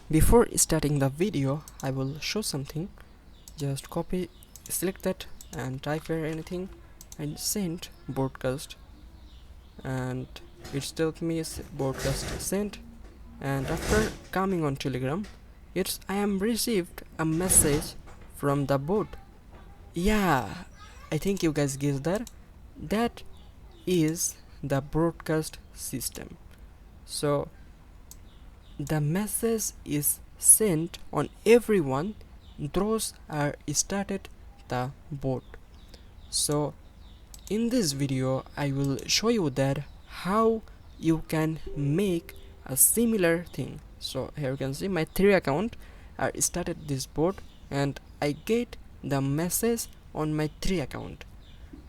Before starting the video, I will show something. Just select that and type here anything and send broadcast, and it's tells me broadcast sent. And after coming on Telegram, I am received a message from the bot. Yeah, I think you guys guessed that. That is the broadcast system. So the message is sent on everyone. Those are started the bot. So in this video I will show you that how you can make a similar thing. So here you can see my 3 account are started this bot, and I get the message on my 3 account.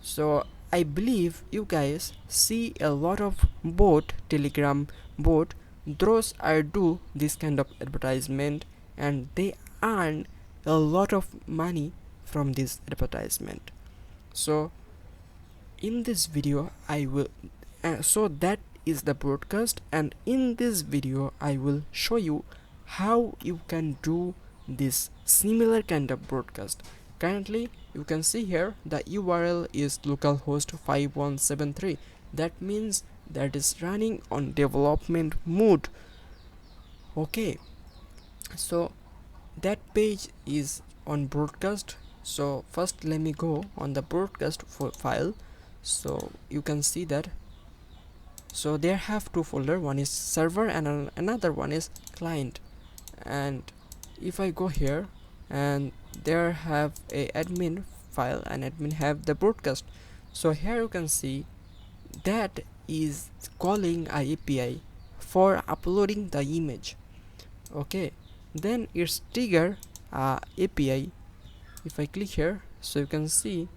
So I believe you guys see a lot of Telegram bot. Those are do this kind of advertisement, and they earn a lot of money from this advertisement. So in this video I will so that is the broadcast, and in this video I will show you how you can do this similar kind of broadcast. Currently you can see here the URL is localhost 5173. That means that is running on development mode. Okay, so that page is on broadcast. So first let me go on the broadcast file. So you can see that, so there have two folder, one is server and another one is client. And if I go here, and there have a admin file and admin have the broadcast. So here you can see that is calling a API for uploading the image. Okay, then it's trigger API. If I click here, so you can see,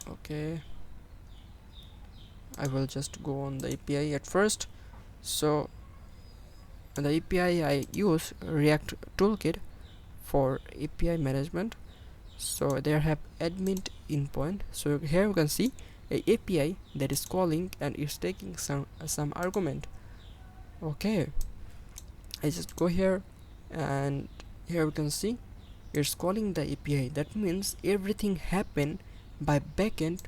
okay, I will just go on the API at first. So the API I use React Toolkit for API management. So there have admin endpoint. So here you can see a API that is calling and is taking some argument. Okay, I just go here, and here you can see it's calling the API. That means everything happen by backend,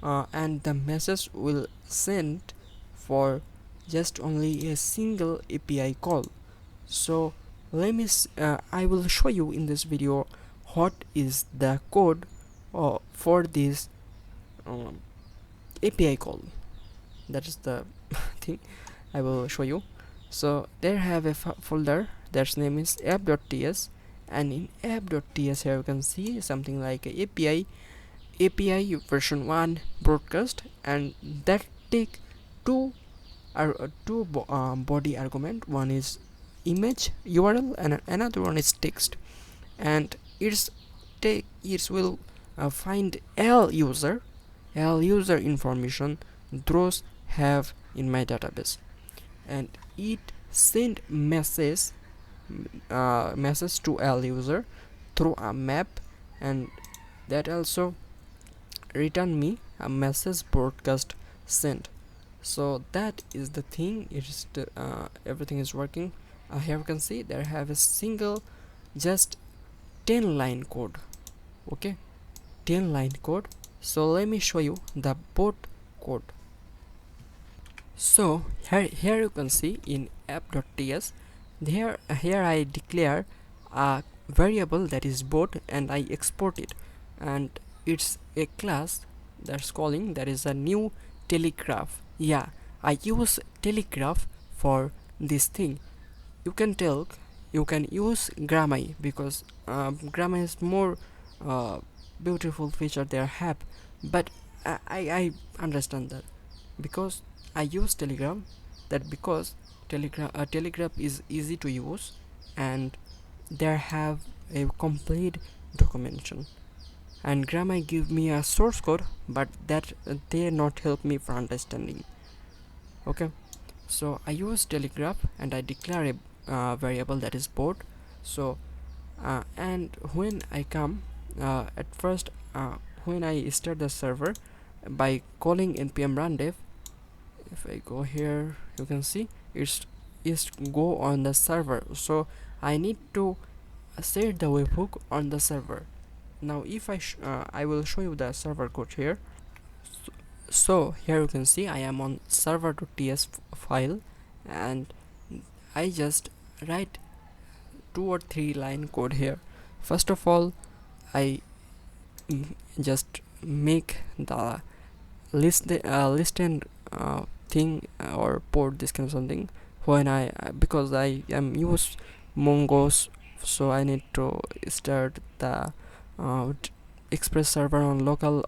and the message will send for just only a single API call. So I will show you in this video what is the code for this API call. That is the thing I will show you. So there have a folder that's name is app.ts, and in app.ts here you can see something like a API version 1 broadcast, and that take two body argument. One is image URL and another one is text, and it will find L user information those have in my database, and it send message to L user through a map, and that also return me a message broadcast sent. So that is the thing. It is everything is working. Here you can see there have a single just 10-line code. Okay, 10-line code. So let me show you the bot code. So here you can see in app.ts, here I declare a variable that is bot, and I export it, and it's a class that's calling, that is a new telegraph. Yeah, I use telegraph for this thing. You can use Grammy, because Grammy is more beautiful feature they have, but I understand that because I use Telegram, that because Telegram is easy to use, and they have a complete documentation. And Grammy give me a source code, but that they not help me for understanding. Okay, so I use Telegraph and I declare a variable that is bot. So and when I come at first, when I start the server by calling npm rundev, if I go here, you can see it's is go on the server, so I need to set the webhook on the server. Now if I will show you the server code here. So here you can see I am on server.ts file, and I just write 2 or 3 line code here. First of all, I just make the list and thing or port, this kind of something. When I because I am use Mongoose, so I need to start the express server on local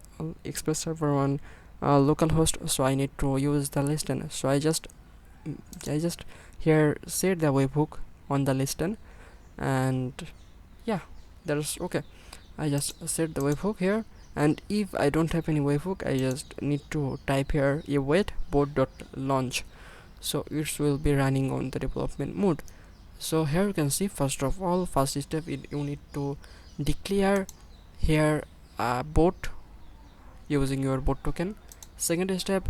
host, so I need to use the listen. So I just here set the webhook on the listen, and yeah, that's okay. I just set the webhook here, and if I don't have any webhook, I just need to type here await board.launch, so it will be running on the development mode. So here you can see, first of all, first step, you need to declare here a bot using your bot token. Second step,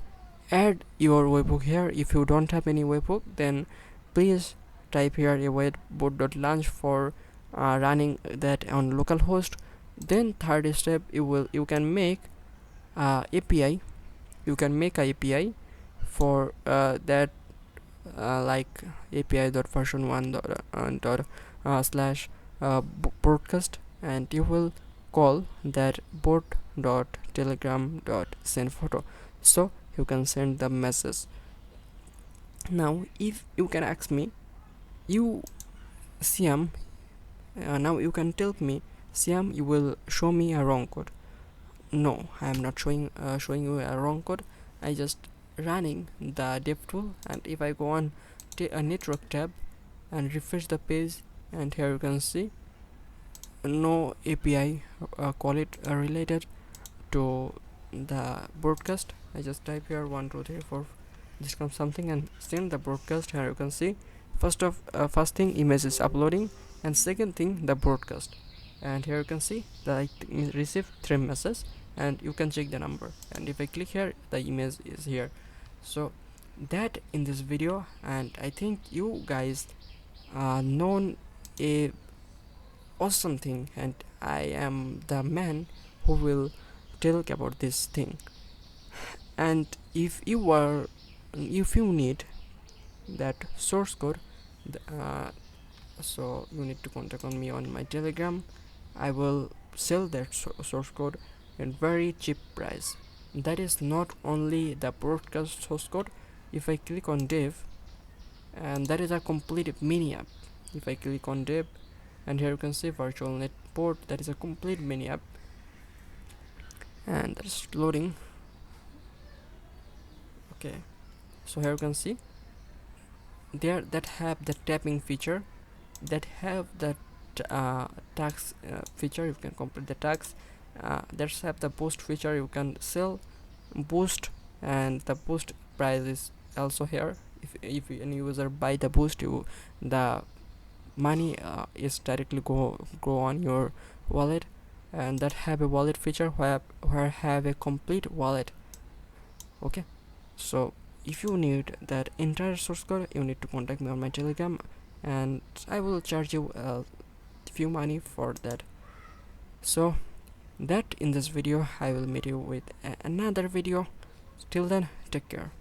add your webhook here. If you don't have any webhook, then please type here await boot.launch for running that on localhost. Then third step, you can make API. You can make a API for that, like API.version1 slash broadcast, and you will call that bot.telegram.send photo, so you can send the message. Now if you can ask me, you Siam, now you can tell me, Siam, you will show me a wrong code. No, I am not showing you a wrong code. I just running the dev tool, and if I go on a network tab and refresh the page, and here you can see no API call it related to the broadcast. I just type here 1 2 3 4 this comes something and send the broadcast. Here you can see first thing image is uploading, and second thing the broadcast, and here you can see that I received 3 messages, and you can check the number, and if I click here the image is here. So that in this video, and I think you guys known a awesome thing, and I am the man who will tell about this thing. And if you need that source code, so you need to contact on me on my Telegram. I will sell that source code at very cheap price. That is not only the broadcast source code. If I click on dev, and that is a complete mini app. If I click on dev, and here you can see virtual net port, that is a complete mini app, and that's loading. Okay, so here you can see there that have the tapping feature, that have the tax feature, you can complete the tax, that have the boost feature, you can sell boost, and the boost price is also here. If any user buy the boost, the money is directly go on your wallet, and that have a wallet feature where have a complete wallet. Okay, so if you need that entire source code, you need to contact me on my Telegram, and I will charge you a few money for that. So that in this video, I will meet you with another video. Till then, take care.